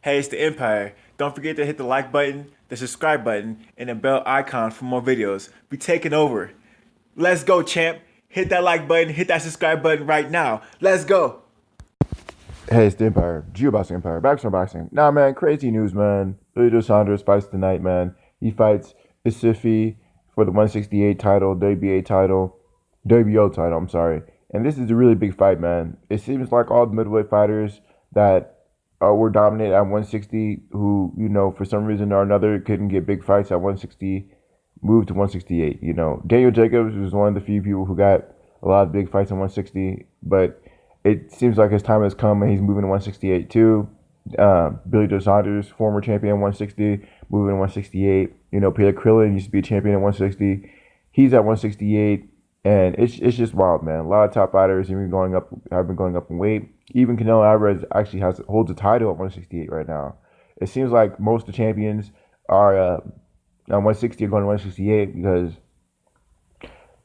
Hey, it's the Empire. Don't forget to hit the like button, the subscribe button, and the bell icon for more videos. We taking over. Let's go, champ. Hit that like button, hit that subscribe button right now. Let's go. Hey, it's the Empire. Geoboxing Empire. Back from boxing. Nah, man, crazy news, man. Saunders fights tonight, man. He fights Isifi for the 168 title, WBA title, WBO title, I'm sorry. And this is a really big fight, man. It seems like all the middleweight fighters that were dominant at 160, who, for some reason or another couldn't get big fights at 160, moved to 168. Daniel Jacobs was one of the few people who got a lot of big fights at 160, but it seems like his time has come and he's moving to 168 too. Billy Joe Saunders, former champion 160, moving to 168. Peter Krillin used to be a champion at 160. He's at 168, and it's just wild, man. A lot of top fighters have been going up in weight. Even Canelo Alvarez actually holds a title at 168 right now. It seems like most of the champions are on 160 are going to 168 because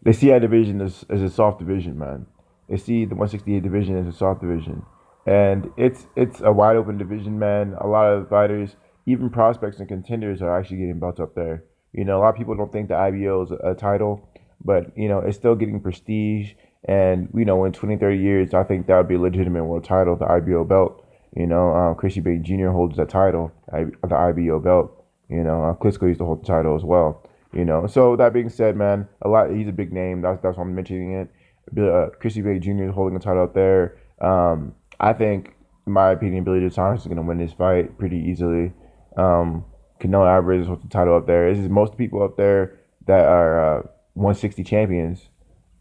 they see that division as a soft division, man. They see the 168 division as a soft division, and it's a wide open division, man. A lot of fighters, even prospects and contenders, are actually getting belts up there. A lot of people don't think the IBO is a title, but it's still getting prestige. And in 20, 30 years, I think that would be a legitimate world title, the IBO belt. Chrissy Bay Jr. holds that title, the IBO belt. Klitschko used to hold the title as well. So that being said, man, he's a big name. That's why I'm mentioning it. Chrissy Bay Jr. is holding the title up there. I think, in my opinion, Billy Joe Saunders is going to win this fight pretty easily. Canelo Alvarez holds the title up there. This is most people up there that are 160 champions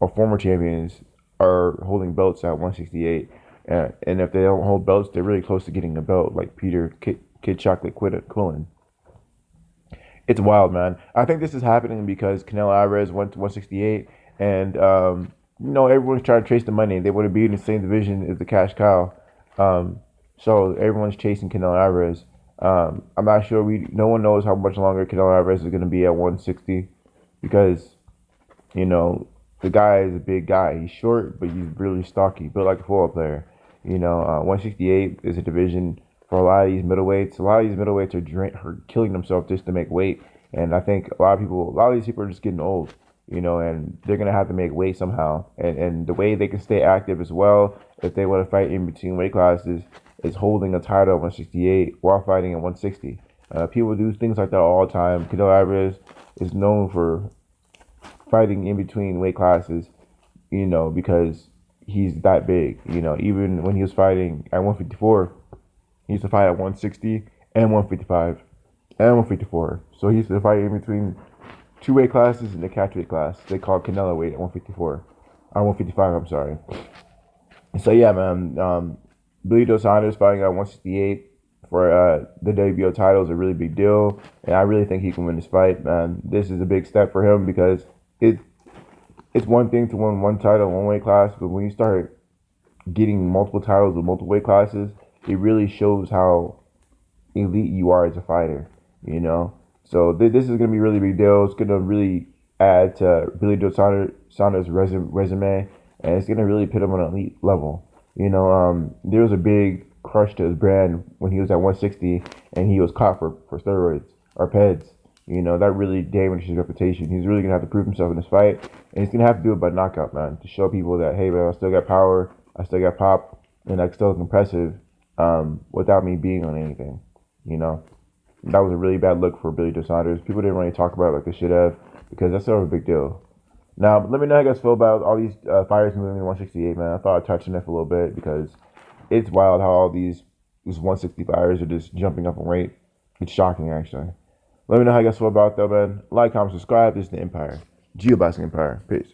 or former champions are holding belts at 168. And if they don't hold belts, they're really close to getting a belt, like Peter Kid Chocolate Quillen. It's wild, man. I think this is happening because Canelo Alvarez went to 168, and everyone's trying to chase the money. They want to be in the same division as the cash cow, so everyone's chasing Canelo Alvarez. I'm not sure. No one knows how much longer Canelo Alvarez is going to be at 160 because you know the guy is a big guy. He's short, but he's really stocky, built like a football player. 168 is a division for a lot of these middleweights. A lot of these middleweights are killing themselves just to make weight, and I think a lot of these people are just getting old. And they're gonna have to make weight somehow. And the way they can stay active as well, if they want to fight in between weight classes, is holding a title at 168 while fighting at 160. People do things like that all the time. Canelo Alvarez is known for fighting in between weight classes, because he's that big. Even when he was fighting at 154, he used to fight at 160 and 155 and 154. So he used to fight in between two weight classes in the catchweight class. They call it Canelo weight at 154. 155, I'm sorry. So yeah, man. Billy Joe Saunders fighting at 168 for the WBO title is a really big deal, and I really think he can win this fight, man. This is a big step for him because it it's one thing to win one title, one weight class, but when you start getting multiple titles with multiple weight classes, it really shows how elite you are as a fighter. You know, so this is going to be a really big deal. It's going to really add to Billy Joe Saunders' resume, and it's going to really put him on an elite level. There was a big crush to his brand when he was at 160 and he was caught for steroids or PEDs. That really damaged his reputation. He's really gonna have to prove himself in this fight, and he's gonna have to do it by knockout, man, to show people that, hey, man, I still got power, I still got pop, and I still impressive, without me being on anything. You know, that was a really bad look for Billy Joe Saunders. People didn't really talk about it like they should have because that's sort of a big deal. Now, let me know how you guys feel about all these fighters moving to 168, man. I thought I'd touch on it for a little bit because it's wild how all these 160 fighters are just jumping up in weight. It's shocking, actually. Let me know how you guys feel about it, though, man. Like, comment, subscribe. This is the Empire. Geoboxing Empire. Peace.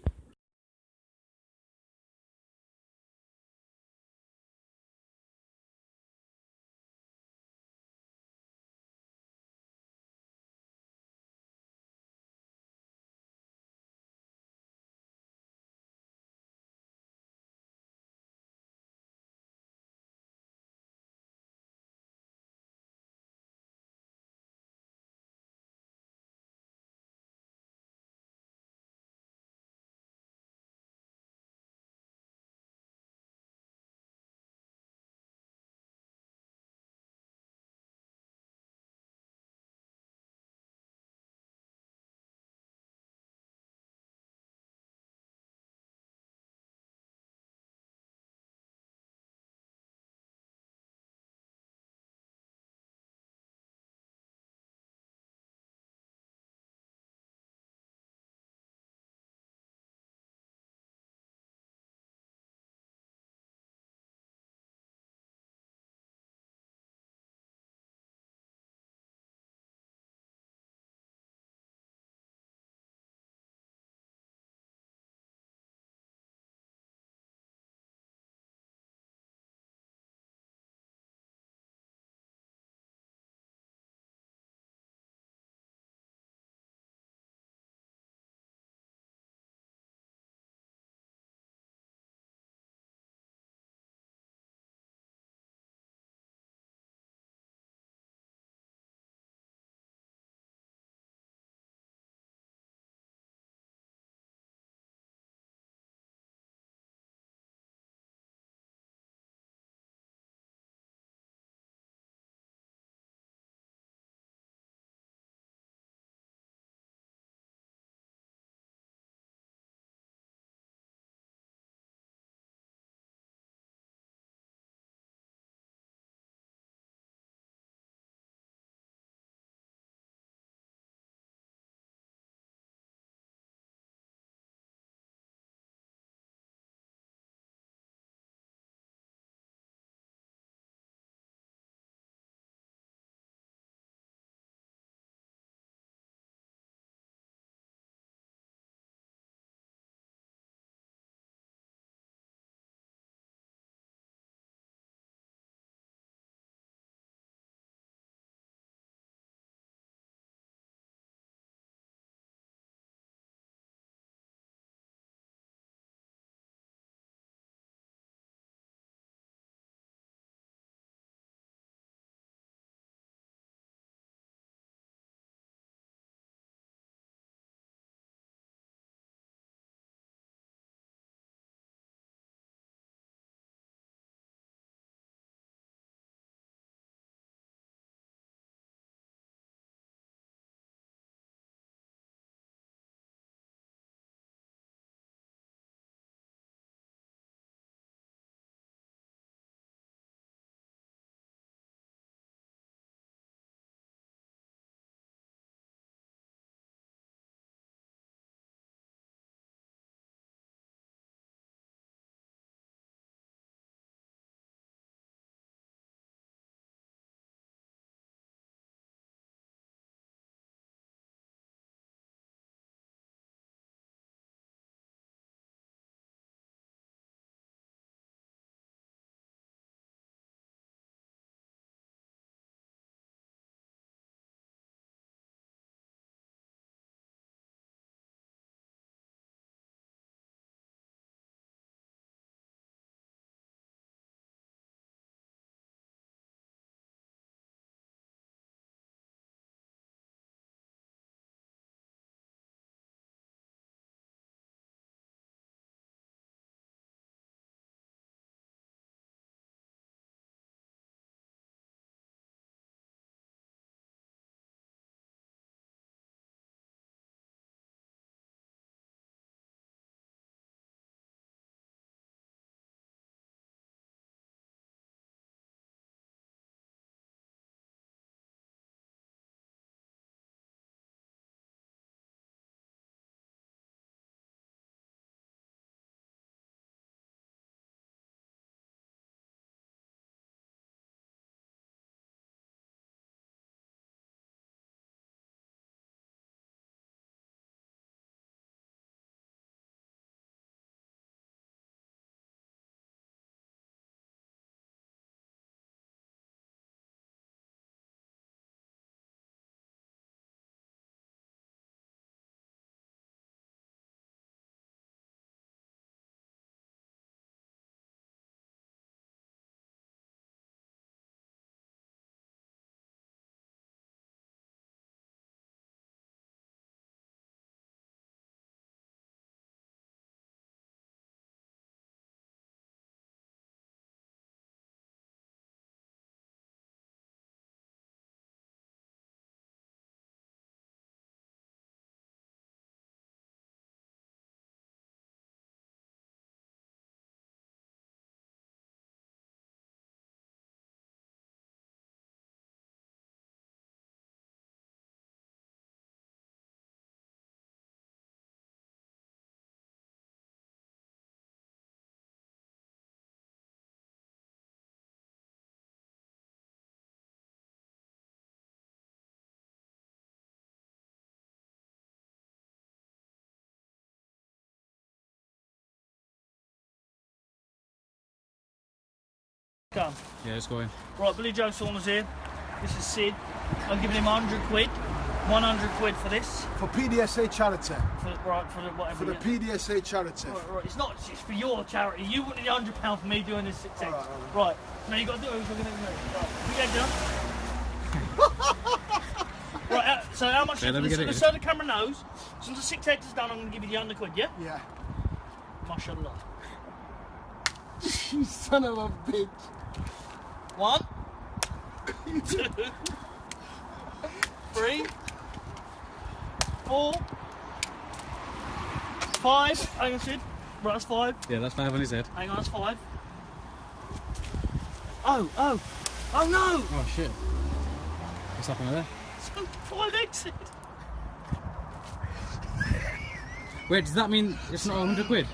Come. Yeah, let's go in. Right, Billy Joe Saunders here. This is Sid. I'm giving him 100 quid. 100 quid for this. For PDSA charity. For the whatever. For the PDSA charity. Right, it's not. It's for your charity. You wanted £100 for me doing this success. Right. Now you got to do it. We're going to do it. Right. We get done. Right. So how much? Yeah, let me get it. So the camera knows. As soon as the 6 hectares done, I'm going to give you the 100 quid. Yeah. Yeah. Mashallah. You son of a bitch. 1, 2, 3, 4, 5. Hang on, Sid. Right, that's 5. Yeah, that's 5 on his head. Hang on, that's 5. Oh no! Oh shit. What's happening there? 5 exit. Wait, does that mean it's not 100 quid?